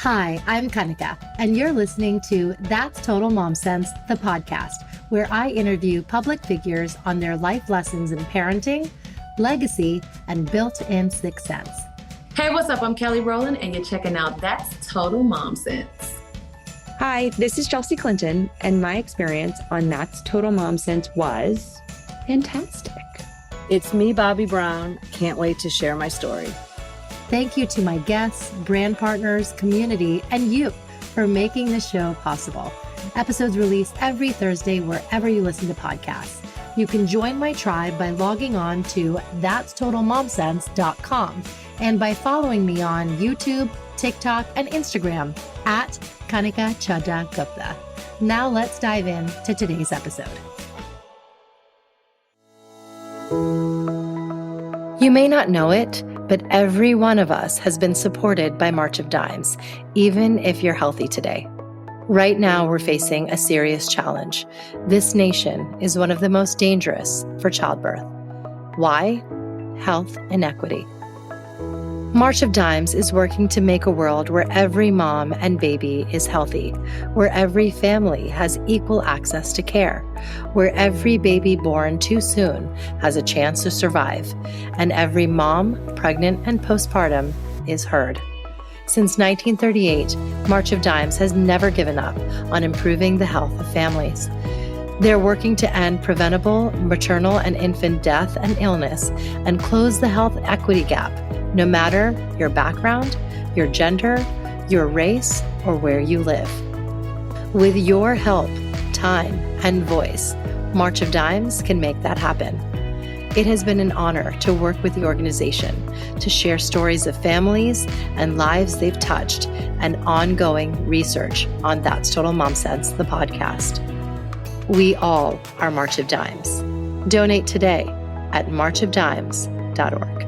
Hi, I'm Kanika, and you're listening to That's Total Mom Sense, the podcast, where I interview public figures on their life lessons in parenting, legacy, and built-in sixth sense. Hey, what's up? I'm Kelly Rowland, and you're checking out That's Total Mom Sense. Hi, this is Chelsea Clinton, and my experience on That's Total Mom Sense was fantastic. It's me, Bobby Brown. Can't wait to share my story. Thank you to my guests, brand partners, community, and you for making this show possible. Episodes released every Thursday wherever you listen to podcasts. You can join my tribe by logging on to thatstotalmomsense.com and by following me on YouTube, TikTok, and Instagram at Kanika Chadda Gupta. Now let's dive in to today's episode. You may not know it, but every one of us has been supported by March of Dimes, even if you're healthy today. Right now, we're facing a serious challenge. This nation is one of the most dangerous for childbirth. Why? Health inequity. March of Dimes is working to make a world where every mom and baby is healthy, where every family has equal access to care, where every baby born too soon has a chance to survive, and every mom, pregnant and postpartum, is heard. Since 1938, March of Dimes has never given up on improving the health of families. They're working to end preventable maternal and infant death and illness and close the health equity gap, no matter your background, your gender, your race, or where you live. With your help, time, and voice, March of Dimes can make that happen. It has been an honor to work with the organization, to share stories of families and lives they've touched, and ongoing research on That's Total Mom Sense, the podcast. We all are March of Dimes. Donate today at marchofdimes.org.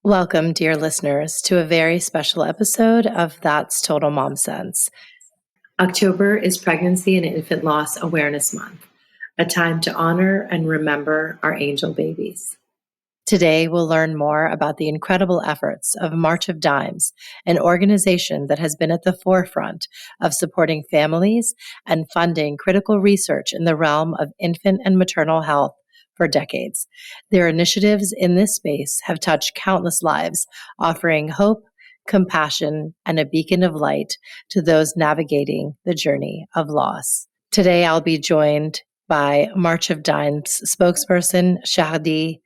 Welcome, dear listeners, to a very special episode of That's Total Mom Sense. October is Pregnancy and Infant Loss Awareness Month, a time to honor and remember our angel babies. Today, we'll learn more about the incredible efforts of March of Dimes, an organization that has been at the forefront of supporting families and funding critical research in the realm of infant and maternal health for decades. Their initiatives in this space have touched countless lives, offering hope, compassion, and a beacon of light to those navigating the journey of loss. Today, I'll be joined by March of Dimes spokesperson Shadie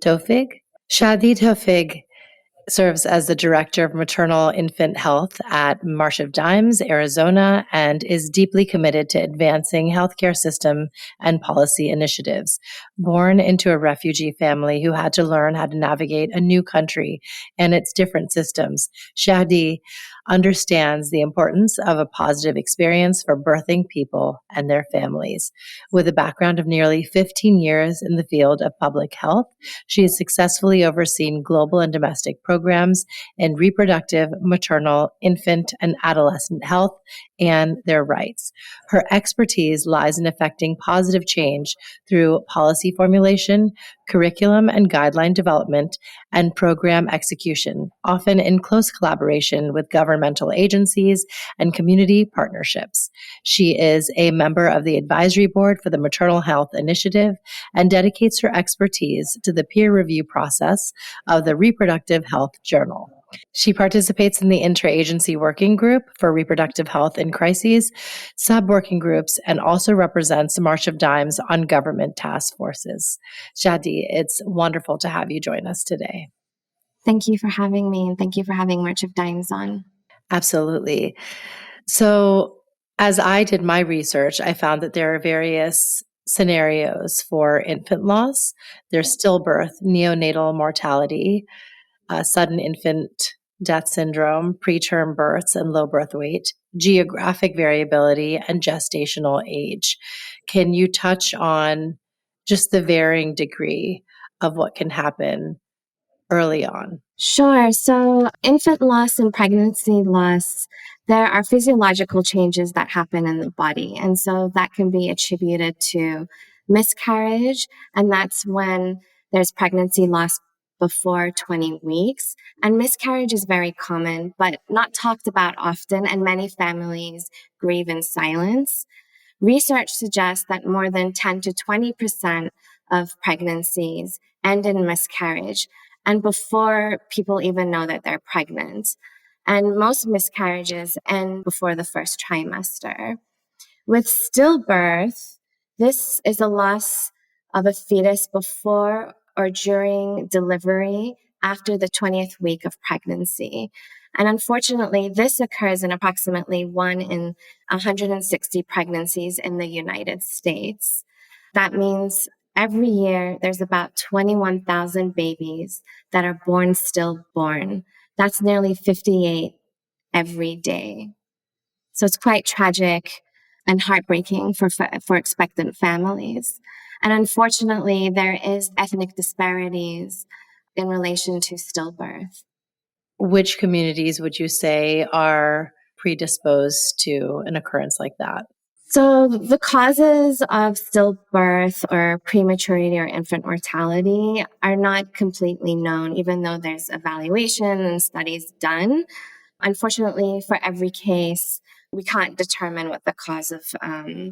Tofigh. Shadie Tofigh serves as the Director of Maternal Infant Health at March of Dimes, Arizona, and is deeply committed to advancing healthcare system and policy initiatives. Born into a refugee family who had to learn how to navigate a new country and its different systems, Shadie understands the importance of a positive experience for birthing people and their families. With a background of nearly 15 years in the field of public health, she has successfully overseen global and domestic programs in reproductive, maternal, infant, and adolescent health and their rights. Her expertise lies in effecting positive change through policy formulation, curriculum and guideline development, and program execution, often in close collaboration with governmental agencies and community partnerships. She is a member of the advisory board for the Maternal Health Initiative and dedicates her expertise to the peer review process of the Reproductive Health Journal. She participates in the Interagency Working Group for Reproductive Health in Crises, sub-working groups, and also represents March of Dimes on government task forces. Shadie, it's wonderful to have you join us today. Thank you for having me, and thank you for having March of Dimes on. Absolutely. So as I did my research, I found that there are various scenarios for infant loss. There's stillbirth, neonatal mortality, sudden infant death syndrome, preterm births and low birth weight, geographic variability, and gestational age. Can you touch on just the varying degree of what can happen early on? Sure. So infant loss and pregnancy loss, there are physiological changes that happen in the body. And so that can be attributed to miscarriage. And that's when there's pregnancy loss before 20 weeks. And miscarriage is very common, but not talked about often, and many families grieve in silence. Research suggests that more than 10 to 20% of pregnancies end in miscarriage, and before people even know that they're pregnant. And most miscarriages end before the first trimester. With stillbirth, this is a loss of a fetus before or during delivery after the 20th week of pregnancy. And unfortunately, this occurs in approximately 1 in 160 pregnancies in the United States. That means every year there's about 21,000 babies that are born stillborn. That's nearly 58 every day. So it's quite tragic and heartbreaking for expectant families. And unfortunately, there is ethnic disparities in relation to stillbirth. Which communities would you say are predisposed to an occurrence like that? So the causes of stillbirth or prematurity or infant mortality are not completely known, even though there's evaluation and studies done. Unfortunately, for every case, we can't determine what the cause of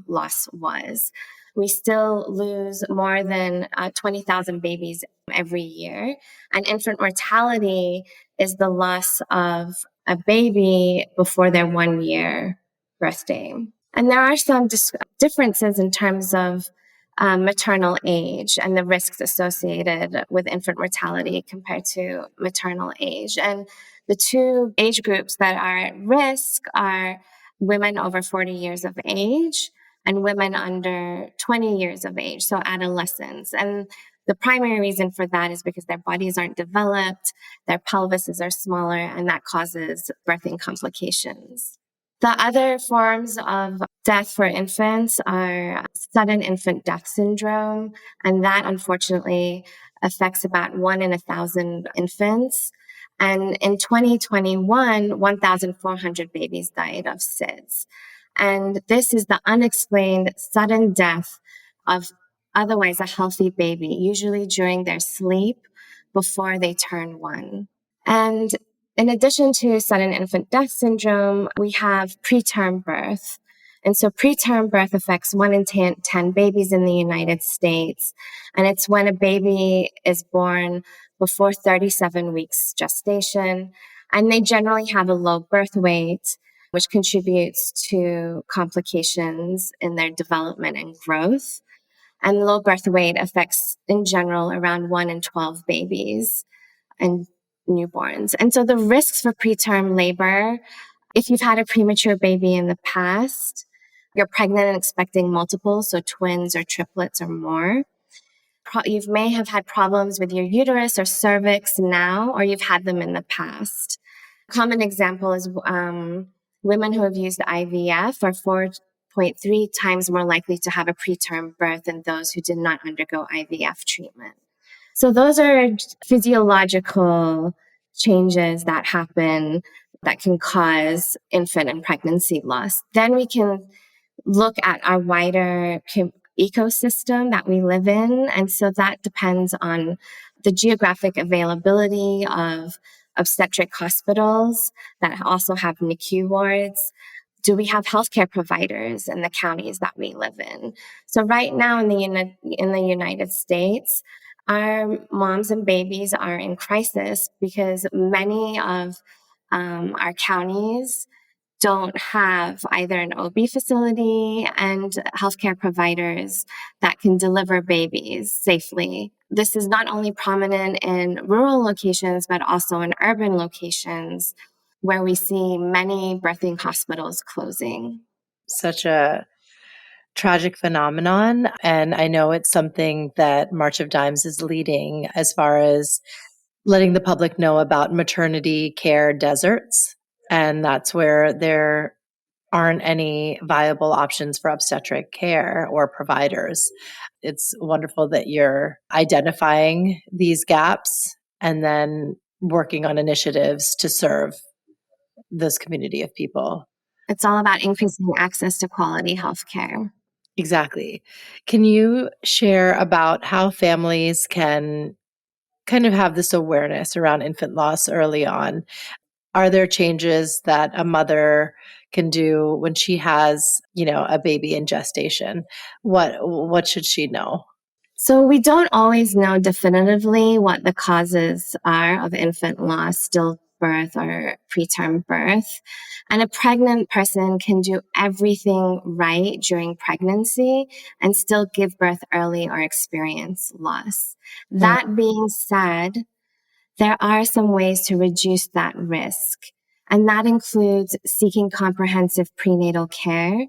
loss was. We still lose more than 20,000 babies every year. And infant mortality is the loss of a baby before their 1 year birthday. And there are some differences in terms of maternal age and the risks associated with infant mortality compared to maternal age. And the two age groups that are at risk are women over 40 years of age and women under 20 years of age, so adolescents. And the primary reason for that is because their bodies aren't developed, their pelvises are smaller, and that causes birthing complications. The other forms of death for infants are sudden infant death syndrome, and that unfortunately affects about 1 in 1,000 infants. And in 2021, 1,400 babies died of SIDS. And this is the unexplained sudden death of otherwise a healthy baby, usually during their sleep before they turn 1. And in addition to sudden infant death syndrome, we have preterm birth. And so preterm birth affects 1 in 10 babies in the United States. And it's when a baby is born before 37 weeks gestation. And they generally have a low birth weight, which contributes to complications in their development and growth. And low birth weight affects, in general, around 1 in 12 babies and newborns. And so the risks for preterm labor, if you've had a premature baby in the past, you're pregnant and expecting multiple, so twins or triplets or more. You may have had problems with your uterus or cervix now, or you've had them in the past. A common example is women who have used IVF are 4.3 times more likely to have a preterm birth than those who did not undergo IVF treatment. So those are physiological changes that happen that can cause infant and pregnancy loss. Then we can look at our wider ecosystem that we live in. And so that depends on the geographic availability of obstetric hospitals that also have NICU wards. Do we have healthcare providers in the counties that we live in? So right now in the United States, our moms and babies are in crisis because many of our counties don't have either an OB facility and healthcare providers that can deliver babies safely. This is not only prominent in rural locations, but also in urban locations where we see many birthing hospitals closing. Such a tragic phenomenon. And I know it's something that March of Dimes is leading as far as letting the public know about maternity care deserts. And that's where there aren't any viable options for obstetric care or providers. It's wonderful that you're identifying these gaps and then working on initiatives to serve this community of people. It's all about increasing access to quality healthcare. Exactly. Can you share about how families can kind of have this awareness around infant loss early on, are there changes that a mother can do when she has, a baby in gestation? What should she know? So we don't always know definitively what the causes are of infant loss, stillbirth, or preterm birth. And a pregnant person can do everything right during pregnancy and still give birth early or experience loss. Mm. That being said, there are some ways to reduce that risk. And that includes seeking comprehensive prenatal care,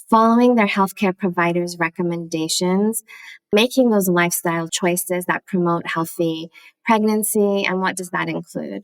following their healthcare provider's recommendations, making those lifestyle choices that promote healthy pregnancy. And what does that include?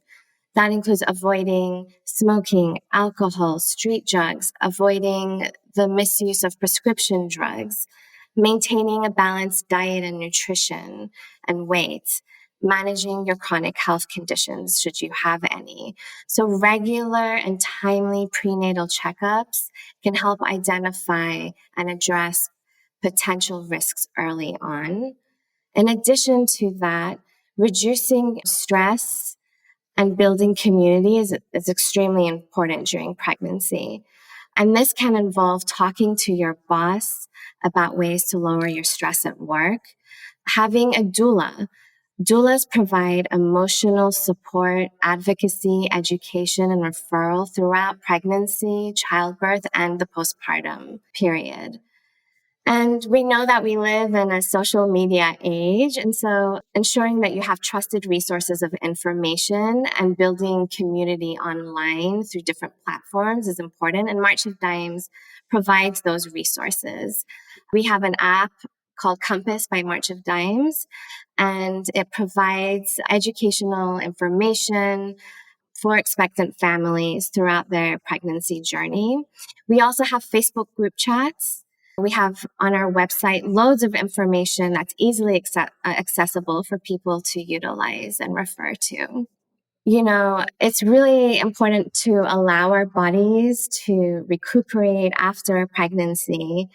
That includes avoiding smoking, alcohol, street drugs, avoiding the misuse of prescription drugs, maintaining a balanced diet and nutrition and weight, managing your chronic health conditions should you have any. So regular and timely prenatal checkups can help identify and address potential risks early on. In addition to that, reducing stress and building community is extremely important during pregnancy. And this can involve talking to your boss about ways to lower your stress at work, having a doula. Doulas provide emotional support, advocacy, education, and referral throughout pregnancy, childbirth, and the postpartum period. And we know that we live in a social media age. And so ensuring that you have trusted resources of information and building community online through different platforms is important. And March of Dimes provides those resources. We have an app called Compass by March of Dimes, and it provides educational information for expectant families throughout their pregnancy journey. We also have Facebook group chats. We have on our website loads of information that's easily accessible for people to utilize and refer to. It's really important to allow our bodies to recuperate after pregnancy.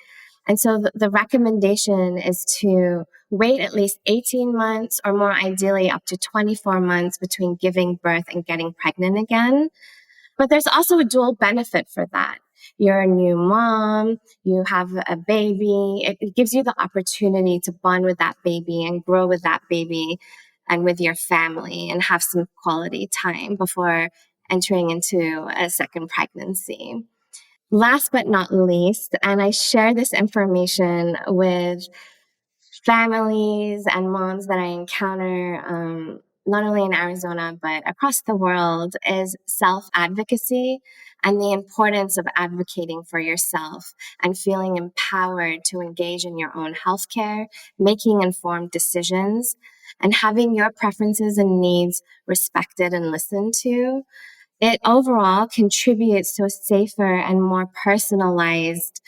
And so the recommendation is to wait at least 18 months or more ideally up to 24 months between giving birth and getting pregnant again. But there's also a dual benefit for that. You're a new mom, you have a baby. It gives you the opportunity to bond with that baby and grow with that baby and with your family and have some quality time before entering into a second pregnancy. Last but not least, and I share this information with families and moms that I encounter, not only in Arizona, but across the world, is self-advocacy and the importance of advocating for yourself and feeling empowered to engage in your own healthcare, making informed decisions, and having your preferences and needs respected and listened to. It overall contributes to a safer and more personalized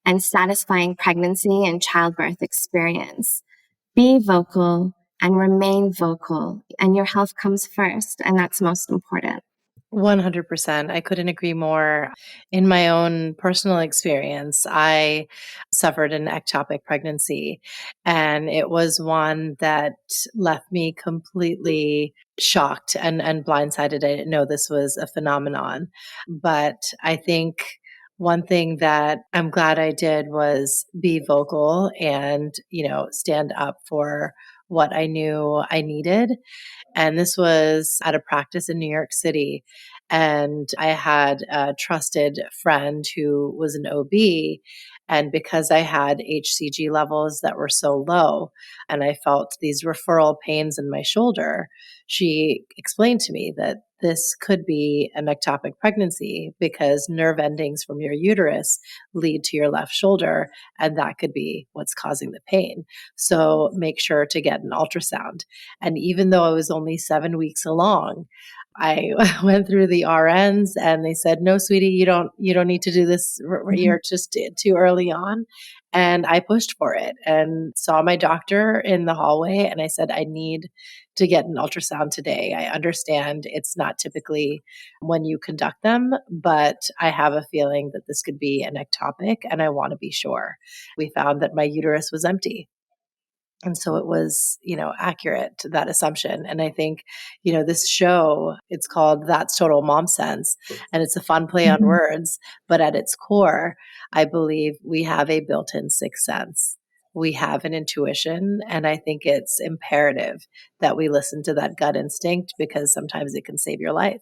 and satisfying pregnancy and childbirth experience. Be vocal and remain vocal, and your health comes first, and that's most important. 100%. I couldn't agree more. In my own personal experience, I suffered an ectopic pregnancy, and it was one that left me completely shocked and blindsided. I didn't know this was a phenomenon. But I think one thing that I'm glad I did was be vocal and, stand up for what I knew I needed. And this was at a practice in New York City. And I had a trusted friend who was an OB. And because I had HCG levels that were so low and I felt these referral pains in my shoulder, she explained to me that this could be an ectopic pregnancy because nerve endings from your uterus lead to your left shoulder, and that could be what's causing the pain. So make sure to get an ultrasound. And even though I was only 7 weeks along, I went through the RNs and they said, "No, sweetie, you don't need to do this. You're just too early on." And I pushed for it and saw my doctor in the hallway. And I said, "I need to get an ultrasound today. I understand it's not typically when you conduct them, but I have a feeling that this could be an ectopic and I want to be sure." We found that my uterus was empty. And so it was, accurate to that assumption. And I think, this show, it's called That's Total Mom Sense. And it's a fun play on words. But at its core, I believe we have a built in sixth sense. We have an intuition. And I think it's imperative that we listen to that gut instinct because sometimes it can save your life.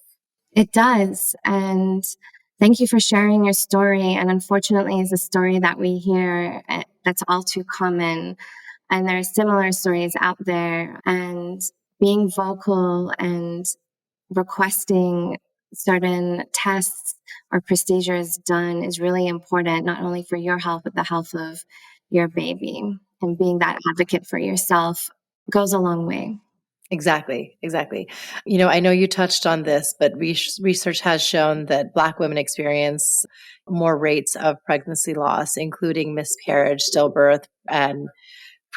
It does. And thank you for sharing your story. And unfortunately, it's a story that we hear that's all too common. And there are similar stories out there. And being vocal and requesting certain tests or procedures done is really important, not only for your health, but the health of your baby. And being that advocate for yourself goes a long way. Exactly. I know you touched on this, but research has shown that Black women experience more rates of pregnancy loss, including miscarriage, stillbirth, and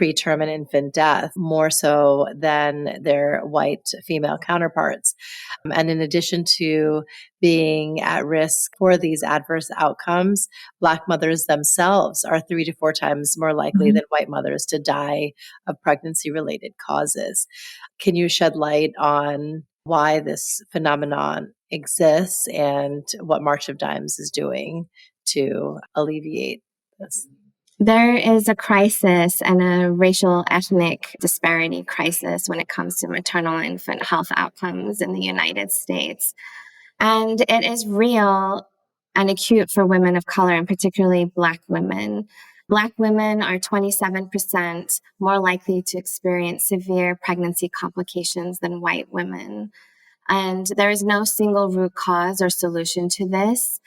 preterm and infant death, more so than their white female counterparts. And in addition to being at risk for these adverse outcomes, Black mothers themselves are 3 to 4 times more likely than white mothers to die of pregnancy-related causes. Can you shed light on why this phenomenon exists and what March of Dimes is doing to alleviate this? There is a crisis and a racial ethnic disparity crisis when it comes to maternal and infant health outcomes in the United States. And it is real and acute for women of color, and particularly Black women. Black women are 27% more likely to experience severe pregnancy complications than white women. And there is no single root cause or solution to this.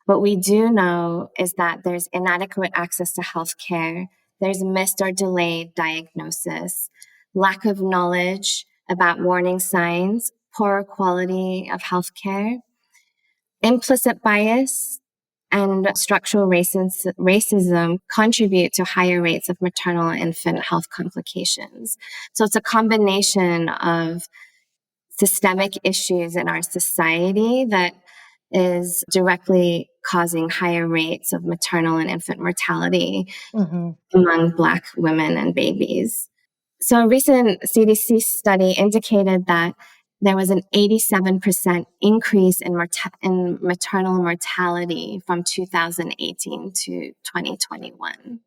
What we do know is that there's inadequate access to health care, there's missed or delayed diagnosis, lack of knowledge about warning signs, poor quality of health care, implicit bias, and structural racism contribute to higher rates of maternal and infant health complications. So it's a combination of systemic issues in our society that is directly causing higher rates of maternal and infant mortality among Black women and babies. So a recent CDC study indicated that there was an 87% increase in maternal mortality from 2018 to 2021.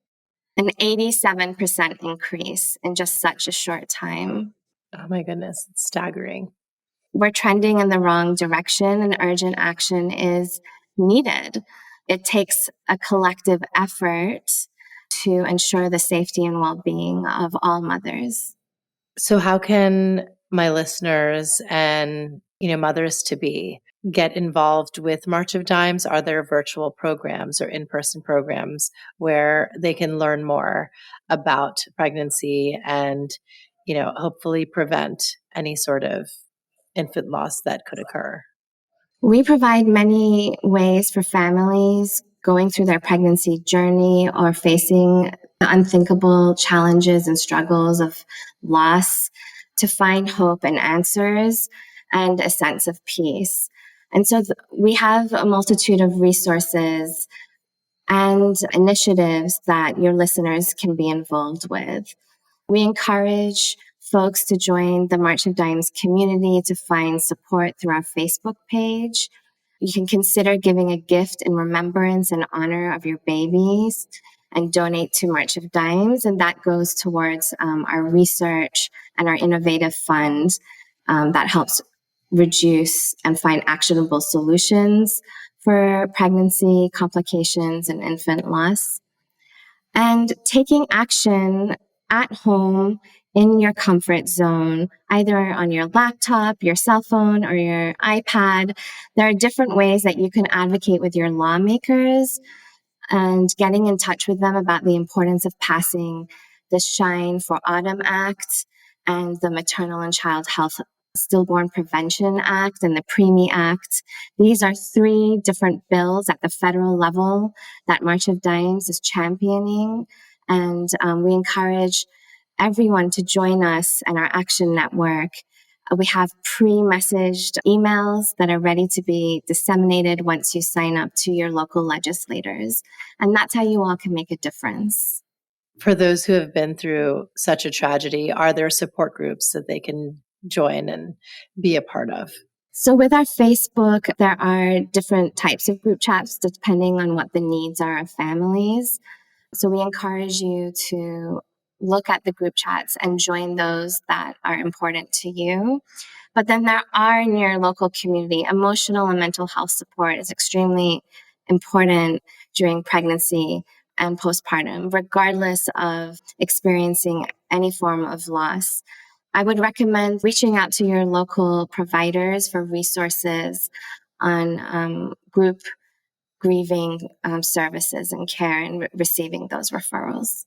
An 87% increase in just such a short time. Oh my goodness, it's staggering. We're trending in the wrong direction and urgent action is needed. It takes a collective effort to ensure the safety and well-being of all mothers. So how can my listeners and, mothers to be get involved with March of Dimes? Are there virtual programs or in-person programs where they can learn more about pregnancy and, hopefully prevent any sort of infant loss that could occur? We provide many ways for families going through their pregnancy journey or facing the unthinkable challenges and struggles of loss to find hope and answers and a sense of peace. And so we have a multitude of resources and initiatives that your listeners can be involved with. We encourage folks to join the March of Dimes community to find support through our Facebook page. You can consider giving a gift in remembrance and honor of your babies and donate to March of Dimes. And that goes towards our research and our innovative fund that helps reduce and find actionable solutions for pregnancy complications and infant loss. And taking action at home in your comfort zone, either on your laptop, your cell phone, or your iPad. There are different ways that you can advocate with your lawmakers and getting in touch with them about the importance of passing the Shine for Autumn Act and the Maternal and Child Health Stillborn Prevention Act and the Preemie Act. These are 3 different bills at the federal level that March of Dimes is championing. And we encourage everyone to join us and our action network. We have pre-messaged emails that are ready to be disseminated once you sign up to your local legislators. And that's how you all can make a difference. For those who have been through such a tragedy, are there support groups that they can join and be a part of? So with our Facebook, there are different types of group chats depending on what the needs are of families. So we encourage you to look at the group chats and join those that are important to you. But then there are in your local community, emotional and mental health support is extremely important during pregnancy and postpartum, regardless of experiencing any form of loss. I would recommend reaching out to your local providers for resources on group grieving services and care and receiving those referrals.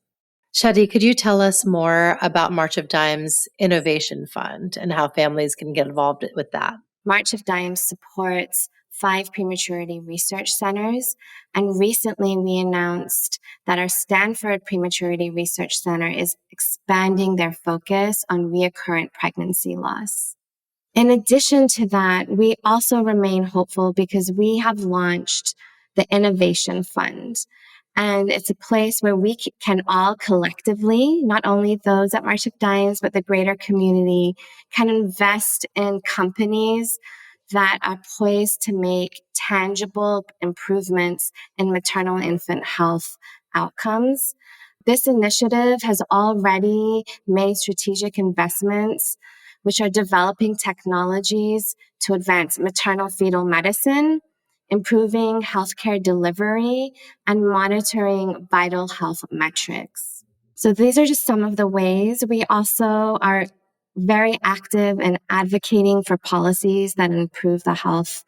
Shadie, could you tell us more about March of Dimes Innovation Fund and how families can get involved with that? March of Dimes supports 5 prematurity research centers, and recently we announced that our Stanford Prematurity Research Center is expanding their focus on recurrent pregnancy loss. In addition to that, we also remain hopeful because we have launched the Innovation Fund. And it's a place where we can all collectively, not only those at March of Dimes, but the greater community, can invest in companies that are poised to make tangible improvements in maternal and infant health outcomes. This initiative has already made strategic investments which are developing technologies to advance maternal fetal medicine, improving healthcare delivery, and monitoring vital health metrics. So these are just some of the ways. We also are very active in advocating for policies that improve the health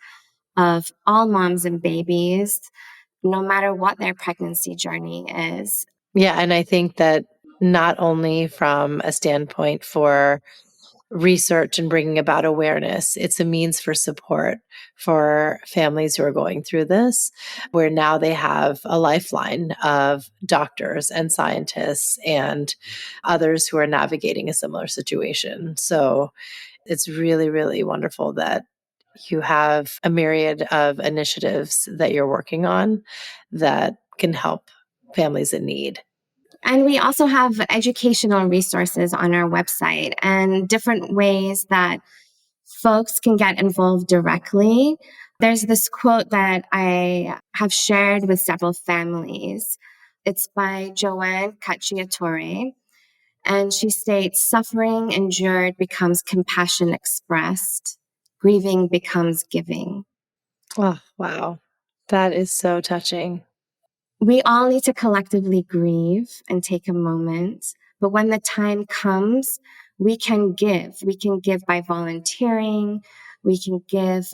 of all moms and babies, no matter what their pregnancy journey is. Yeah, and I think that not only from a standpoint for research and bringing about awareness, it's a means for support for families who are going through this, where now they have a lifeline of doctors and scientists and others who are navigating a similar situation. So it's really, really wonderful that you have a myriad of initiatives that you're working on that can help families in need. And we also have educational resources on our website and different ways that folks can get involved directly. There's this quote that I have shared with several families. It's by Joanne Cacciatore. And she states, suffering endured becomes compassion expressed. Grieving becomes giving. Oh, wow. That is so touching. We all need to collectively grieve and take a moment. But when the time comes, we can give. We can give by volunteering. We can give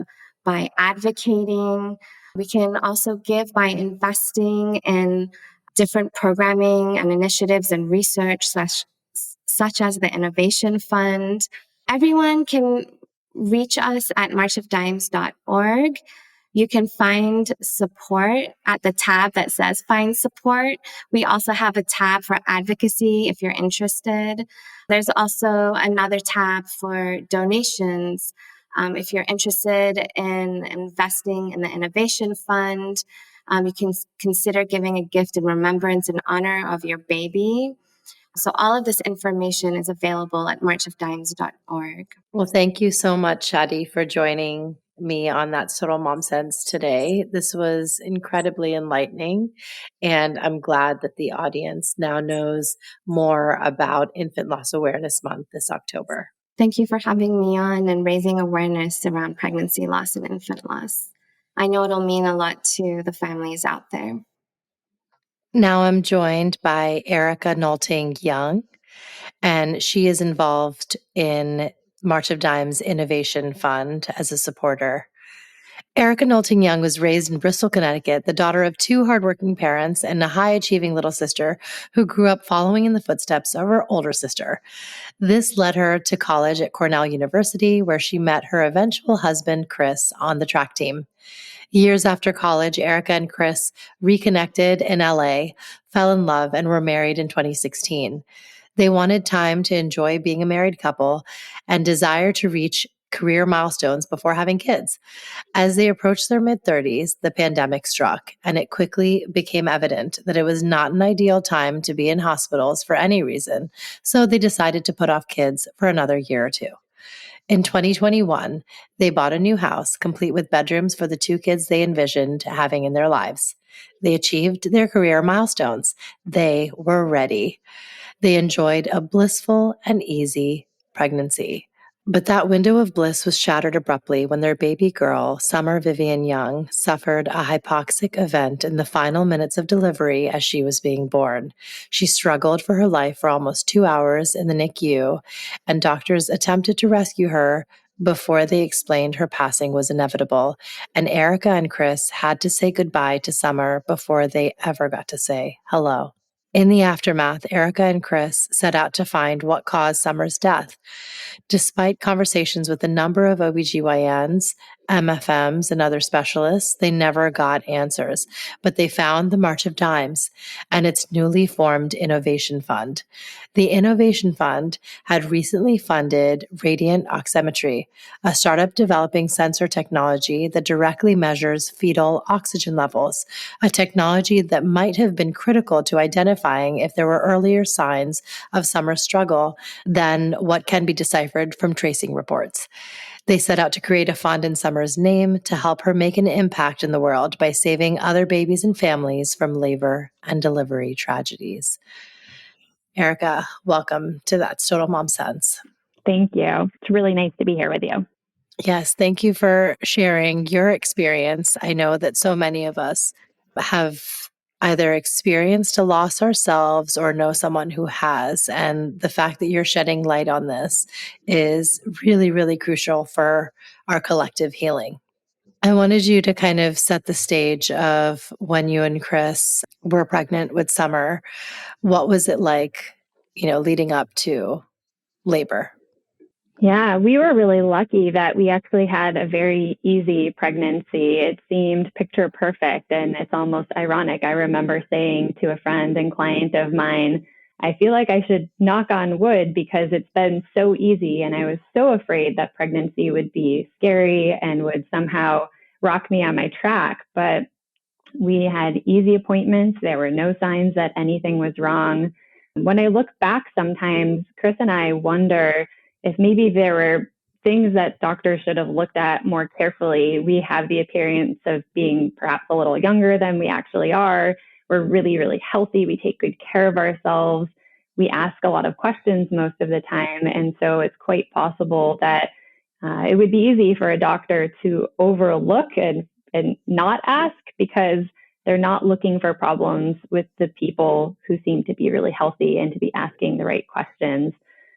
by advocating. We can also give by investing in different programming and initiatives and research such as the Innovation Fund. Everyone can reach us at marchofdimes.org. You can find support at the tab that says Find Support. We also have a tab for advocacy if you're interested. There's also another tab for donations. If you're interested in investing in the Innovation Fund, you can consider giving a gift in remembrance and honor of your baby. So all of this information is available at marchofdimes.org. Well, thank you so much, Shadie, for joining me on That's Total Mom Sense today. This was incredibly enlightening, and I'm glad that the audience now knows more about Infant Loss Awareness Month this October. Thank you for having me on and raising awareness around pregnancy loss and infant loss. I know it'll mean a lot to the families out there. Now I'm joined by Erika Nolting Young, and she is involved in March of Dimes Innovation Fund as a supporter. Erika Nolting Young was raised in Bristol, Connecticut, the daughter of 2 hardworking parents and a high-achieving little sister who grew up following in the footsteps of her older sister. This led her to college at Cornell University, where she met her eventual husband, Chris, on the track team. Years after college, Erika and Chris reconnected in LA, fell in love, and were married in 2016. They wanted time to enjoy being a married couple and desire to reach career milestones before having kids. As they approached their mid-30s, the pandemic struck, and it quickly became evident that it was not an ideal time to be in hospitals for any reason, so they decided to put off kids for another year or two. In 2021, they bought a new house, complete with bedrooms for the two kids they envisioned having in their lives. They achieved their career milestones. They were ready. They enjoyed a blissful and easy pregnancy. But that window of bliss was shattered abruptly when their baby girl, Summer Vivian Young, suffered a hypoxic event in the final minutes of delivery as she was being born. She struggled for her life for almost 2 hours in the NICU, and doctors attempted to rescue her before they explained her passing was inevitable. And Erika and Chris had to say goodbye to Summer before they ever got to say hello. In the aftermath, Erika and Chris set out to find what caused Summer's death. Despite conversations with a number of OBGYNs, MFMs, and other specialists, they never got answers. But they found the March of Dimes and its newly formed Innovation Fund. The Innovation Fund had recently funded Radiant Oximetry, a startup developing sensor technology that directly measures fetal oxygen levels, a technology that might have been critical to identifying if there were earlier signs of Summer's struggle than what can be deciphered from tracing reports. They set out to create a fund in Summer's name to help her make an impact in the world by saving other babies and families from labor and delivery tragedies. Erika, welcome to That's Total Mom Sense. Thank you. It's really nice to be here with you. Yes, thank you for sharing your experience. I know that so many of us have either experienced a loss ourselves or know someone who has. And the fact that you're shedding light on this is really, really crucial for our collective healing. I wanted you to kind of set the stage of when you and Chris were pregnant with Summer. What was it like, leading up to labor? Yeah, we were really lucky that we actually had a very easy pregnancy. It seemed picture perfect, and it's almost ironic. I remember saying to a friend and client of mine, I feel like I should knock on wood because it's been so easy, and I was so afraid that pregnancy would be scary and would somehow rock me on my track. But we had easy appointments. There were no signs that anything was wrong. When I look back sometimes, Chris and I wonder if maybe there were things that doctors should have looked at more carefully. We have the appearance of being perhaps a little younger than we actually are. We're really, really healthy. We take good care of ourselves. We ask a lot of questions most of the time. And so it's quite possible that it would be easy for a doctor to overlook and not ask because they're not looking for problems with the people who seem to be really healthy and to be asking the right questions.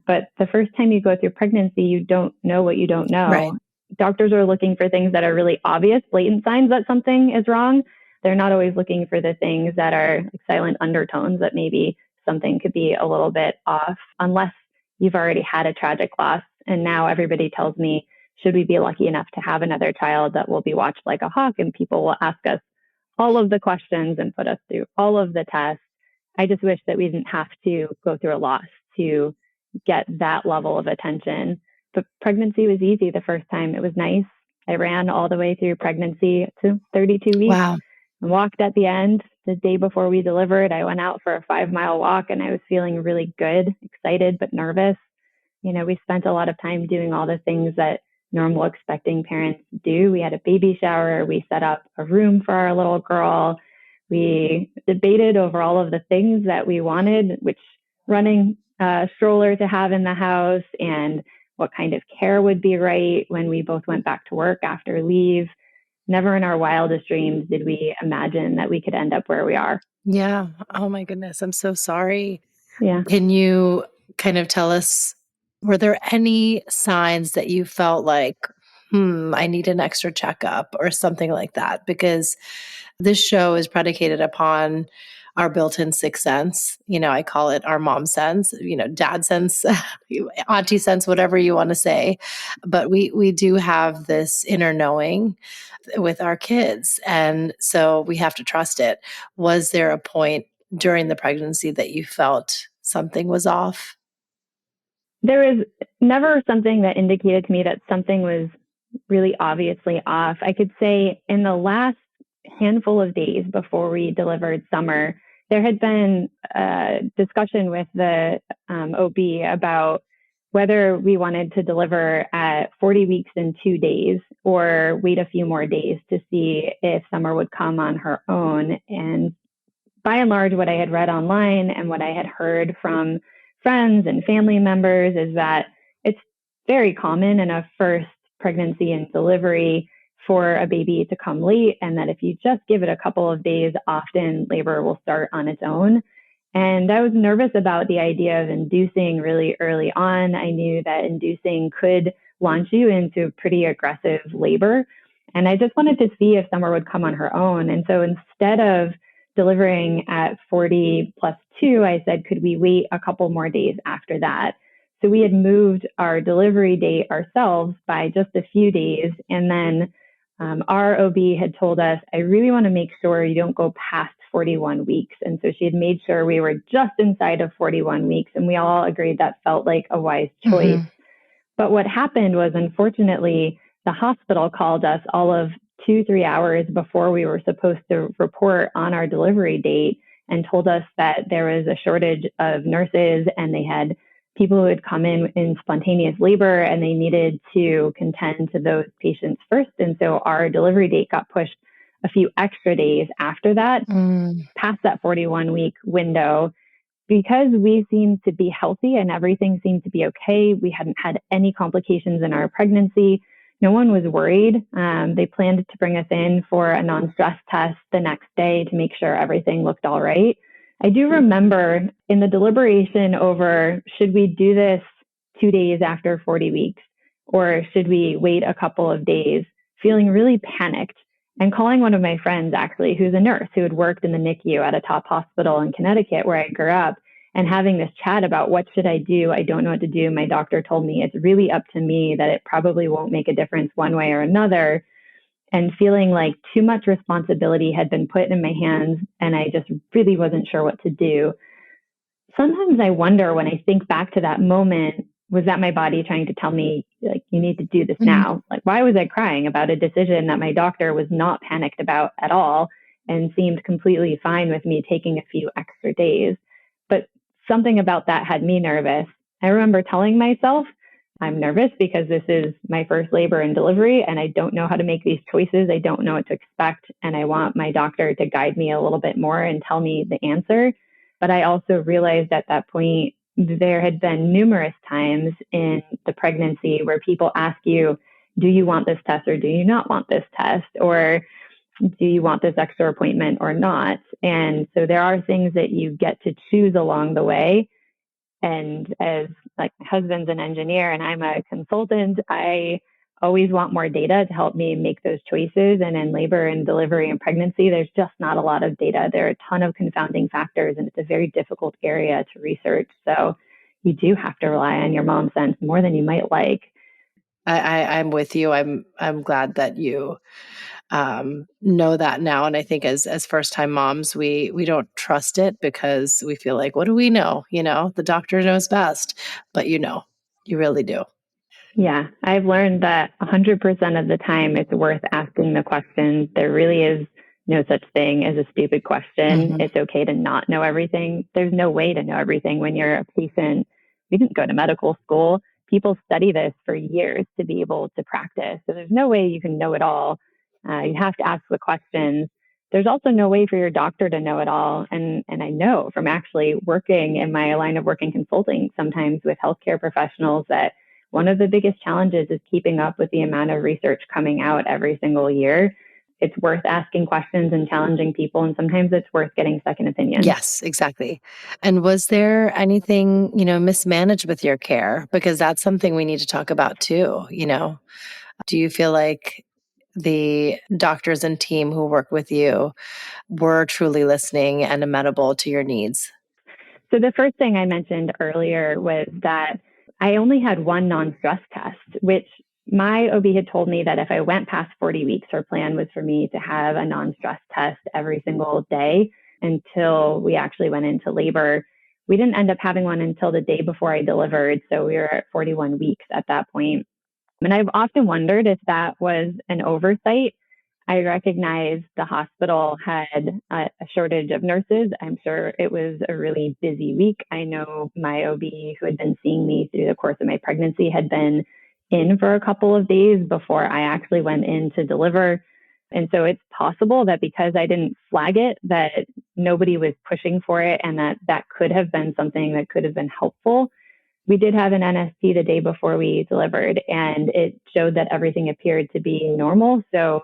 But the first time you go through pregnancy, you don't know what you don't know. Right. Doctors are looking for things that are really obvious, blatant signs that something is wrong. They're not always looking for the things that are like silent undertones that maybe something could be a little bit off, unless you've already had a tragic loss. And now everybody tells me, should we be lucky enough to have another child, that will be watched like a hawk and people will ask us all of the questions and put us through all of the tests. I just wish that we didn't have to go through a loss to get that level of attention. But pregnancy was easy the first time. It was nice. I ran all the way through pregnancy to 32 weeks. Wow. And walked at the end. The day before we delivered, I went out for a 5-mile walk and I was feeling really good, excited, but nervous. We spent a lot of time doing all the things that normal expecting parents do. We had a baby shower. We set up a room for our little girl. We debated over all of the things that we wanted, which running stroller to have in the house and what kind of care would be right when we both went back to work after leave. Never in our wildest dreams did we imagine that we could end up where we are. Yeah. Oh my goodness. I'm so sorry. Yeah. Can you kind of tell us, were there any signs that you felt like, I need an extra checkup or something like that? Because this show is predicated upon our built-in sixth sense. I call it our mom sense, dad sense, auntie sense, whatever you want to say. But we do have this inner knowing with our kids. And so we have to trust it. Was there a point during the pregnancy that you felt something was off? There was never something that indicated to me that something was really obviously off. I could say in the last handful of days before we delivered Summer, there had been a discussion with the OB about whether we wanted to deliver at 40 weeks and 2 days or wait a few more days to see if Summer would come on her own. And by and large, what I had read online and what I had heard from friends and family members is that it's very common in a first pregnancy and delivery for a baby to come late, and that if you just give it a couple of days, often labor will start on its own. And I was nervous about the idea of inducing really early on. I knew that inducing could launch you into pretty aggressive labor. And I just wanted to see if Summer would come on her own. And so instead of delivering at 40 plus 2, I said, could we wait a couple more days after that? So we had moved our delivery date ourselves by just a few days. And then our OB had told us, I really want to make sure you don't go past 41 weeks. And so she had made sure we were just inside of 41 weeks. And we all agreed that felt like a wise choice. Mm-hmm. But what happened was, unfortunately, the hospital called us all of 2-3 hours before we were supposed to report on our delivery date and told us that there was a shortage of nurses and they had people who had come in spontaneous labor and they needed to contend to those patients first. And so our delivery date got pushed a few extra days after that, past that 41-week window. Because we seemed to be healthy and everything seemed to be okay, we hadn't had any complications in our pregnancy. No one was worried. They planned to bring us in for a non-stress test the next day to make sure everything looked all right. I do remember in the deliberation over, should we do this 2 days after 40 weeks, or should we wait a couple of days, feeling really panicked and calling one of my friends, actually, who's a nurse who had worked in the NICU at a top hospital in Connecticut where I grew up, and having this chat about what should I do? I don't know what to do. My doctor told me it's really up to me, that it probably won't make a difference one way or another. And feeling like too much responsibility had been put in my hands and I just really wasn't sure what to do. Sometimes I wonder, when I think back to that moment, was that my body trying to tell me, like, you need to do this now? Like, why was I crying about a decision that my doctor was not panicked about at all and seemed completely fine with me taking a few extra days? But something about that had me nervous. I remember telling myself, I'm nervous because this is my first labor and delivery and I don't know how to make these choices. I don't know what to expect. And I want my doctor to guide me a little bit more and tell me the answer. But I also realized at that point, there had been numerous times in the pregnancy where people ask you, do you want this test or do you not want this test? Or do you want this extra appointment or not? And so there are things that you get to choose along the way. And as like my husband's an engineer and I'm a consultant, I always want more data to help me make those choices. And in labor and delivery and pregnancy, there's just not a lot of data. There are a ton of confounding factors, and it's a very difficult area to research. So you do have to rely on your mom sense more than you might like. I'm with you. I'm glad that you know that now. And I think as first time moms, we don't trust it because we feel like, what do we know? The doctor knows best, but you really do. Yeah, I've learned that 100% of the time it's worth asking the questions. There really is no such thing as a stupid question. Mm-hmm. It's okay to not know everything. There's no way to know everything when you're a patient. We didn't go to medical school. People study this for years to be able to practice. So there's no way you can know it all. You have to ask the questions. There's also no way for your doctor to know it all. And I know from actually working in my line of work in consulting sometimes with healthcare professionals that one of the biggest challenges is keeping up with the amount of research coming out every single year. It's worth asking questions and challenging people, and sometimes it's worth getting second opinions. Yes, exactly. And was there anything, mismanaged with your care? Because that's something we need to talk about too, Do you feel like the doctors and team who work with you were truly listening and amenable to your needs? So the first thing I mentioned earlier was that I only had one non-stress test, which my OB had told me that if I went past 40 weeks, her plan was for me to have a non-stress test every single day until we actually went into labor. we didn't end up having one until the day before I delivered. So we were at 41 weeks at that point. And I've often wondered if that was an oversight. I recognized the hospital had a shortage of nurses. I'm sure it was a really busy week. I know my OB, who had been seeing me through the course of my pregnancy, had been in for a couple of days before I actually went in to deliver. And so it's possible that because I didn't flag it, that nobody was pushing for it, and that could have been something that could have been helpful. We did have an NST the day before we delivered, and it showed that everything appeared to be normal. So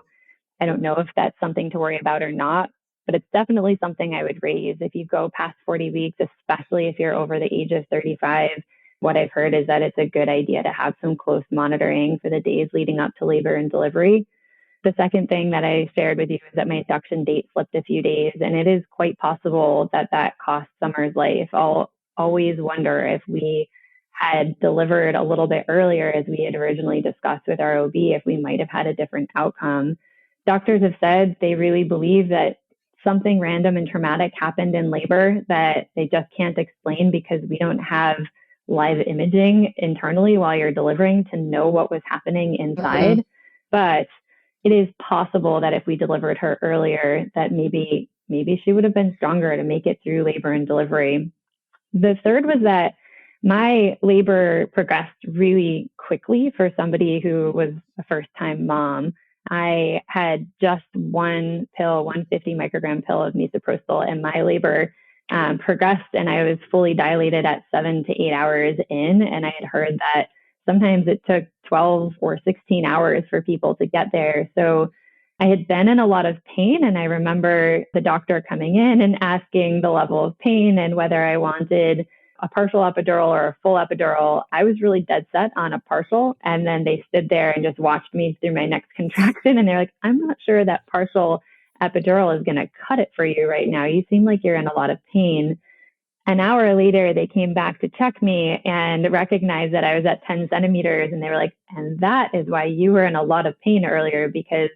I don't know if that's something to worry about or not, but it's definitely something I would raise. If you go past 40 weeks, especially if you're over the age of 35, what I've heard is that it's a good idea to have some close monitoring for the days leading up to labor and delivery. The second thing that I shared with you is that my induction date slipped a few days, and it is quite possible that that cost Summer's life. I'll always wonder if we had delivered a little bit earlier, as we had originally discussed with our OB, if we might have had a different outcome. Doctors have said they really believe that something random and traumatic happened in labor that they just can't explain because we don't have live imaging internally while you're delivering to know what was happening inside. Mm-hmm. But it is possible that if we delivered her earlier, that maybe she would have been stronger to make it through labor and delivery. The third was that my labor progressed really quickly for somebody who was a first-time mom. I had just one pill, 150 microgram pill of misoprostol, and my labor progressed, and I was fully dilated at 7 to 8 hours in. And I had heard that sometimes it took 12 or 16 hours for people to get there. So I had been in a lot of pain, and I remember the doctor coming in and asking the level of pain and whether I wanted a partial epidural or a full epidural. I was really dead set on a partial, and then they stood there and just watched me through my next contraction, and they're like, I'm not sure that partial epidural is going to cut it for you right now. You seem like you're in a lot of pain. An hour later, they came back to check me and recognized that I was at 10 centimeters. And they were like, and that is why you were in a lot of pain earlier, because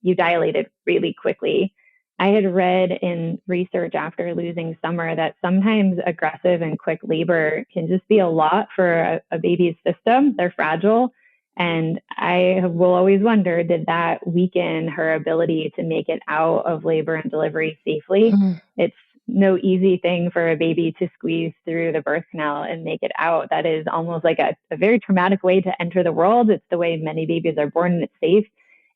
you dilated really quickly. I had read in research after losing Summer that sometimes aggressive and quick labor can just be a lot for a baby's system. They're fragile. And I will always wonder, did that weaken her ability to make it out of labor and delivery safely? Mm-hmm. It's no easy thing for a baby to squeeze through the birth canal and make it out. That is almost like a very traumatic way to enter the world. It's the way many babies are born, and it's safe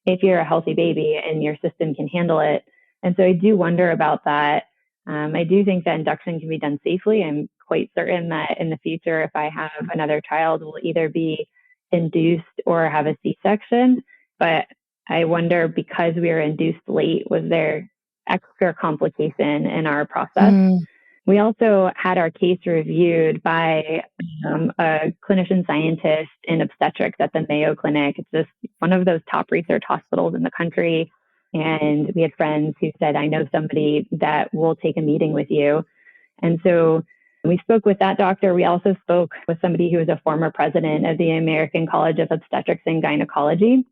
if you're a healthy baby and your system can handle it. And so I do wonder about that. I do think that induction can be done safely. I'm quite certain that in the future, if I have another child, will either be induced or have a C-section. But I wonder, because we were induced late, was there extra complication in our process? We also had our case reviewed by a clinician scientist in obstetrics at the Mayo Clinic. It's just one of those top research hospitals in the country. And we had friends who said, I know somebody that will take a meeting with you. And so we spoke with that doctor. We also spoke with somebody who was a former president of the American College of Obstetrics and Gynecology.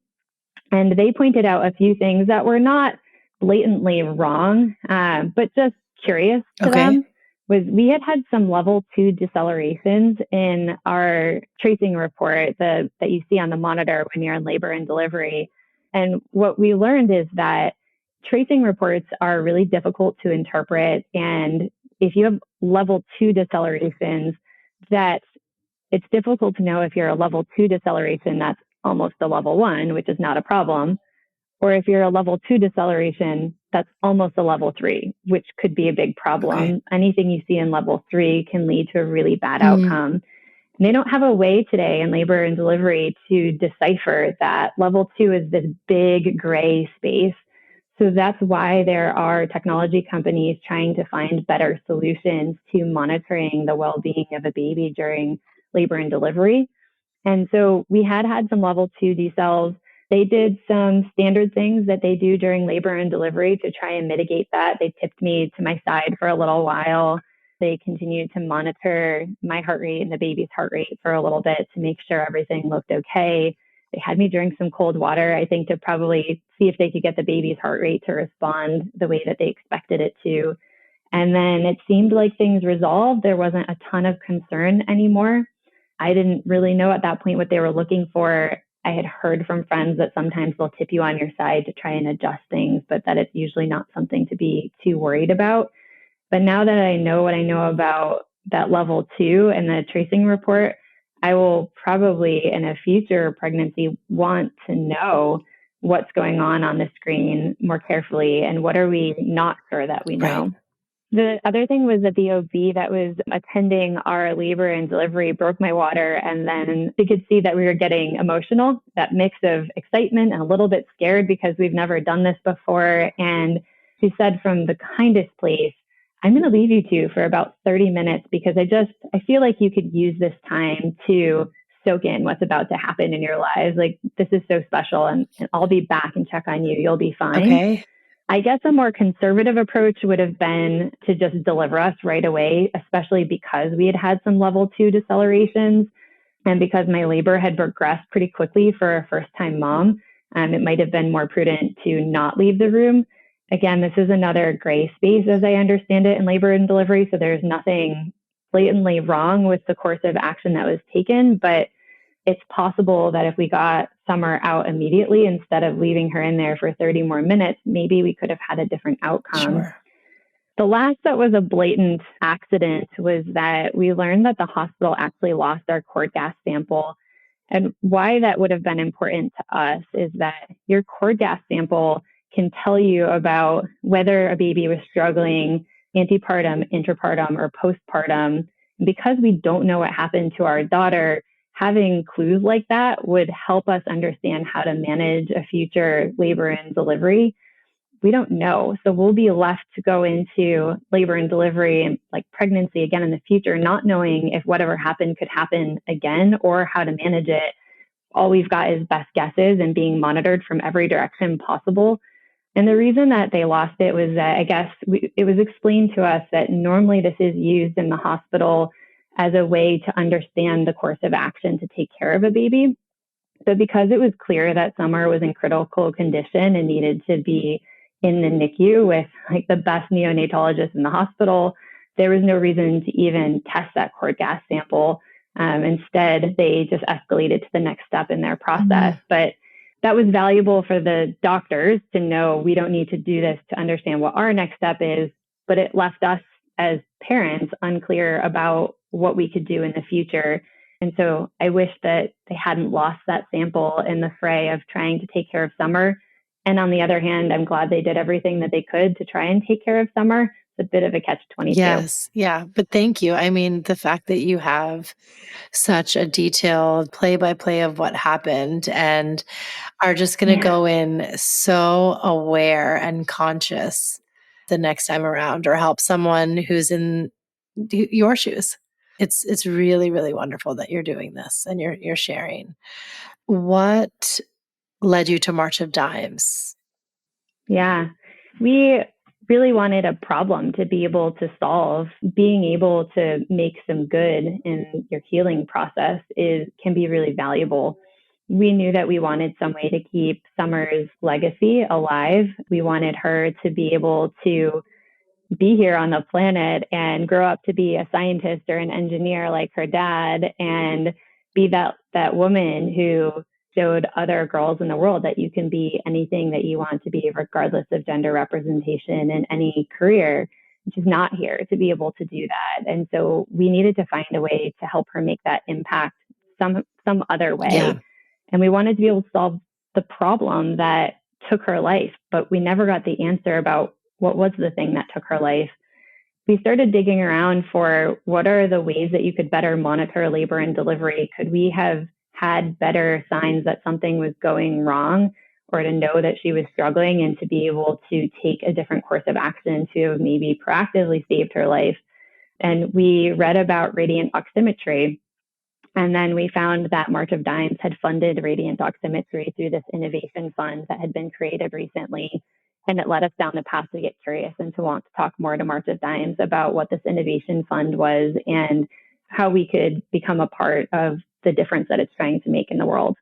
And they pointed out a few things that were not blatantly wrong, but just curious to them. Was we had some level 2 decelerations in our tracing report that you see on the monitor when you're in labor and delivery. And what we learned is that tracing reports are really difficult to interpret. And if you have level 2 decelerations, that it's difficult to know if you're a level 2 deceleration that's almost a level 1, which is not a problem, or if you're a level 2 deceleration that's almost a level 3, which could be a big problem. Okay. Anything you see in level 3 can lead to a really bad outcome. And they don't have a way today in labor and delivery to decipher that. Level 2 is this big gray space. So that's why there are technology companies trying to find better solutions to monitoring the well-being of a baby during labor and delivery. And so we had some level 2 decels. They did some standard things that they do during labor and delivery to try and mitigate that. They tipped me to my side for a little while. They continued to monitor my heart rate and the baby's heart rate for a little bit to make sure everything looked okay. They had me drink some cold water, I think, to probably see if they could get the baby's heart rate to respond the way that they expected it to. And then it seemed like things resolved. There wasn't a ton of concern anymore. I didn't really know at that point what they were looking for. I had heard from friends that sometimes they'll tip you on your side to try and adjust things, but that it's usually not something to be too worried about. But now that I know what I know about that level 2 and the tracing report, I will probably in a future pregnancy want to know what's going on the screen more carefully and what are we not sure that we know. Right. The other thing was that the OB that was attending our labor and delivery broke my water, and then she could see that we were getting emotional, that mix of excitement and a little bit scared because we've never done this before. And she said from the kindest place, I'm going to leave you two for about 30 minutes because I feel like you could use this time to soak in what's about to happen in your lives. Like, this is so special, and I'll be back and check on you. You'll be fine. Okay. I guess a more conservative approach would have been to just deliver us right away, especially because we had had some level 2 decelerations and because my labor had progressed pretty quickly for a first-time mom. It might have been more prudent to not leave the room. Again, this is another gray space as I understand it in labor and delivery, so there's nothing blatantly wrong with the course of action that was taken, but it's possible that if we got Summer out immediately instead of leaving her in there for 30 more minutes, maybe we could have had a different outcome. Sure. The last that was a blatant accident was that we learned that the hospital actually lost our cord gas sample. And why that would have been important to us is that your cord gas sample can tell you about whether a baby was struggling antepartum, intrapartum, or postpartum. And because we don't know what happened to our daughter, having clues like that would help us understand how to manage a future labor and delivery. We don't know. So we'll be left to go into labor and delivery and like pregnancy again in the future, not knowing if whatever happened could happen again or how to manage it. All we've got is best guesses and being monitored from every direction possible. And the reason that they lost it was that I guess it was explained to us that normally this is used in the hospital as a way to understand the course of action to take care of a baby. So because it was clear that Summer was in critical condition and needed to be in the NICU with like the best neonatologist in the hospital, there was no reason to even test that cord gas sample. Instead, they just escalated to the next step in their process. But that was valuable for the doctors to know we don't need to do this to understand what our next step is, but it left us as parents unclear about what we could do in the future. And so I wish that they hadn't lost that sample in the fray of trying to take care of Summer. And on the other hand, I'm glad they did everything that they could to try and take care of Summer. It's a bit of a catch-22. Yes. Yeah. But thank you. I mean, the fact that you have such a detailed play-by-play of what happened and are just going to go in so aware and conscious the next time around or help someone who's in your shoes. It's really, really wonderful that you're doing this and you're sharing. What led you to March of Dimes? Yeah, we really wanted a problem to be able to solve. Being able to make some good in your healing process can be really valuable. We knew that we wanted some way to keep Summer's legacy alive. We wanted her to be able to be here on the planet and grow up to be a scientist or an engineer like her dad and be that woman who showed other girls in the world that you can be anything that you want to be, regardless of gender representation in any career. She's not here to be able to do that. And so we needed to find a way to help her make that impact some other way. Yeah. And we wanted to be able to solve the problem that took her life, but we never got the answer about what was the thing that took her life. We started digging around for what are the ways that you could better monitor labor and delivery. Could we have had better signs that something was going wrong, or to know that she was struggling and to be able to take a different course of action to have maybe proactively saved her life? And we read about radiant oximetry. And then we found that March of Dimes had funded radiant oximetry through this innovation fund that had been created recently. And it led us down the path to get curious and to want to talk more to March of Dimes about what this innovation fund was and how we could become a part of the difference that it's trying to make in the world.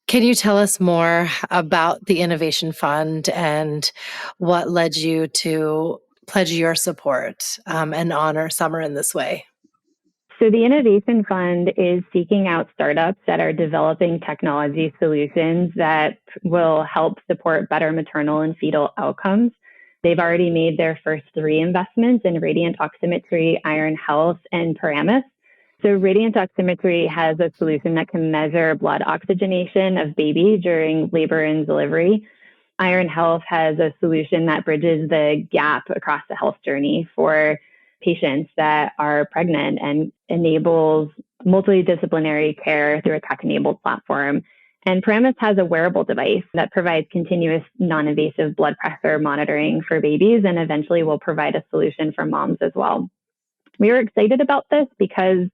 Can you tell us more about the Innovation Fund and what led you to pledge your support and honor Summer in this way? So the Innovation Fund is seeking out startups that are developing technology solutions that will help support better maternal and fetal outcomes. They've already made their first 3 investments in radiant oximetry, Iron Health, and Paramus. So radiant oximetry has a solution that can measure blood oxygenation of baby during labor and delivery. Iron Health has a solution that bridges the gap across the health journey for patients that are pregnant and enables multidisciplinary care through a tech-enabled platform. And Paramus has a wearable device that provides continuous non-invasive blood pressure monitoring for babies and eventually will provide a solution for moms as well. We were excited about this because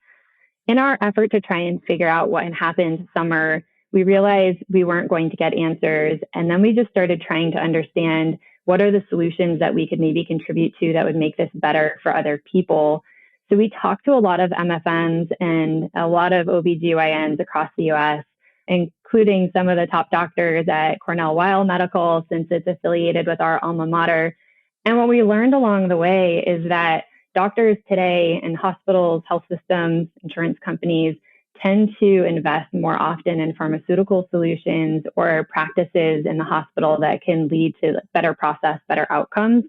in our effort to try and figure out what had happened summer, we realized we weren't going to get answers. And then we just started trying to understand what are the solutions that we could maybe contribute to that would make this better for other people. So we talked to a lot of MFMs and a lot of OBGYNs across the US, including some of the top doctors at Cornell Weill Medical, since it's affiliated with our alma mater. And what we learned along the way is that doctors today in hospitals, health systems, insurance companies tend to invest more often in pharmaceutical solutions or practices in the hospital that can lead to better process, better outcomes.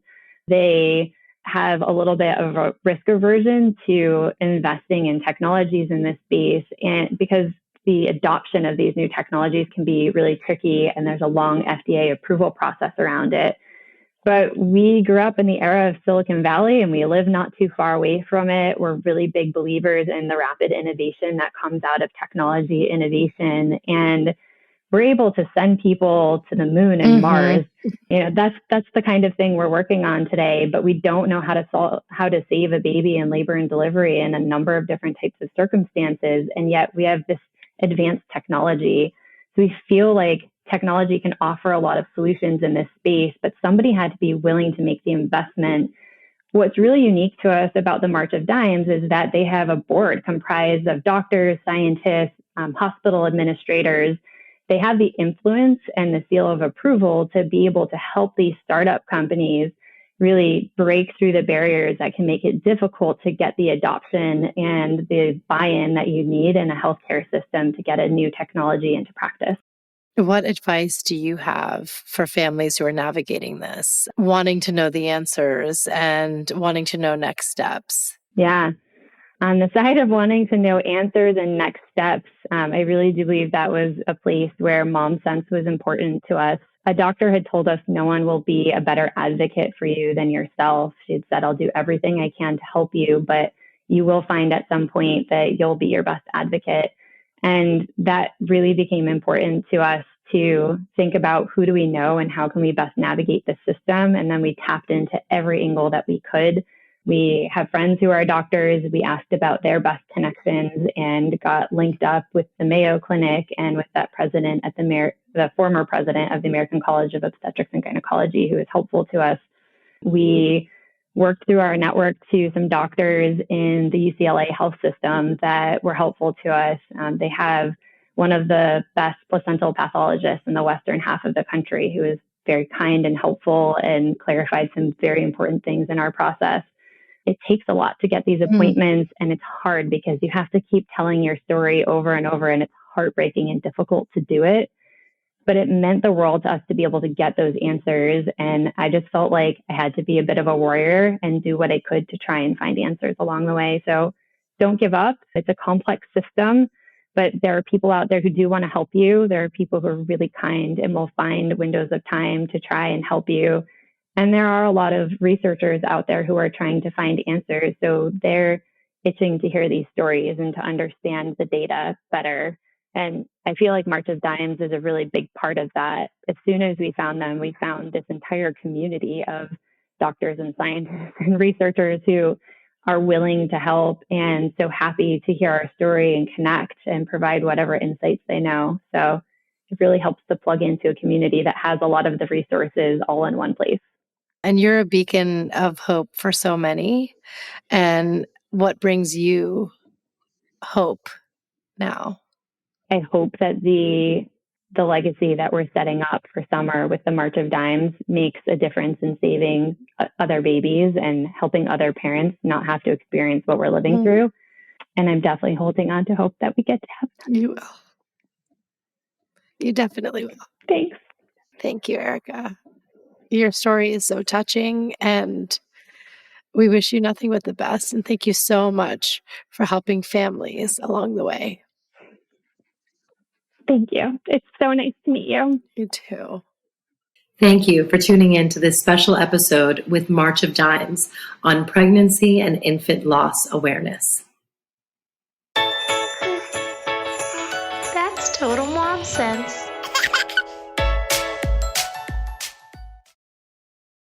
They have a little bit of a risk aversion to investing in technologies in this space, and because the adoption of these new technologies can be really tricky and there's a long FDA approval process around it. But we grew up in the era of Silicon Valley and we live not too far away from it. We're really big believers in the rapid innovation that comes out of technology innovation. And we're able to send people to the moon and Mars. That's the kind of thing we're working on today, but we don't know how to save a baby in labor and delivery in a number of different types of circumstances. And yet we have this advanced technology. So we feel like technology can offer a lot of solutions in this space, but somebody had to be willing to make the investment. What's really unique to us about the March of Dimes is that they have a board comprised of doctors, scientists, hospital administrators. They have the influence and the seal of approval to be able to help these startup companies really break through the barriers that can make it difficult to get the adoption and the buy-in that you need in a healthcare system to get a new technology into practice. What advice do you have for families who are navigating this, wanting to know the answers and wanting to know next steps? Yeah. On the side of wanting to know answers and next steps, I really do believe that was a place where mom sense was important to us. A doctor had told us no one will be a better advocate for you than yourself. She had said, I'll do everything I can to help you, but you will find at some point that you'll be your best advocate. And that really became important to us to think about who do we know and how can we best navigate the system. And then we tapped into every angle that we could. We have friends who are doctors. We asked about their best connections and got linked up with the Mayo Clinic and with that president at the former president of the American College of Obstetrics and Gynecology, who was helpful to us. We worked through our network to some doctors in the UCLA health system that were helpful to us. They have one of the best placental pathologists in the western half of the country who is very kind and helpful and clarified some very important things in our process. It takes a lot to get these appointments, and it's hard because you have to keep telling your story over and over, and it's heartbreaking and difficult to do it. But it meant the world to us to be able to get those answers. And I just felt like I had to be a bit of a warrior and do what I could to try and find answers along the way. So don't give up. It's a complex system, but there are people out there who do want to help you. There are people who are really kind and will find windows of time to try and help you. And there are a lot of researchers out there who are trying to find answers. So they're itching to hear these stories and to understand the data better. And I feel like March of Dimes is a really big part of that. As soon as we found them, we found this entire community of doctors and scientists and researchers who are willing to help and so happy to hear our story and connect and provide whatever insights they know. So it really helps to plug into a community that has a lot of the resources all in one place. And you're a beacon of hope for so many. And what brings you hope now? I hope that the legacy that we're setting up for summer with the March of Dimes makes a difference in saving other babies and helping other parents not have to experience what we're living through. And I'm definitely holding on to hope that we get to have them. You will. You definitely will. Thanks. Thank you, Erika. Your story is so touching, and we wish you nothing but the best. And thank you so much for helping families along the way. Thank you. It's so nice to meet you. You too. Thank you for tuning in to this special episode with March of Dimes on pregnancy and infant loss awareness. That's total mom sense.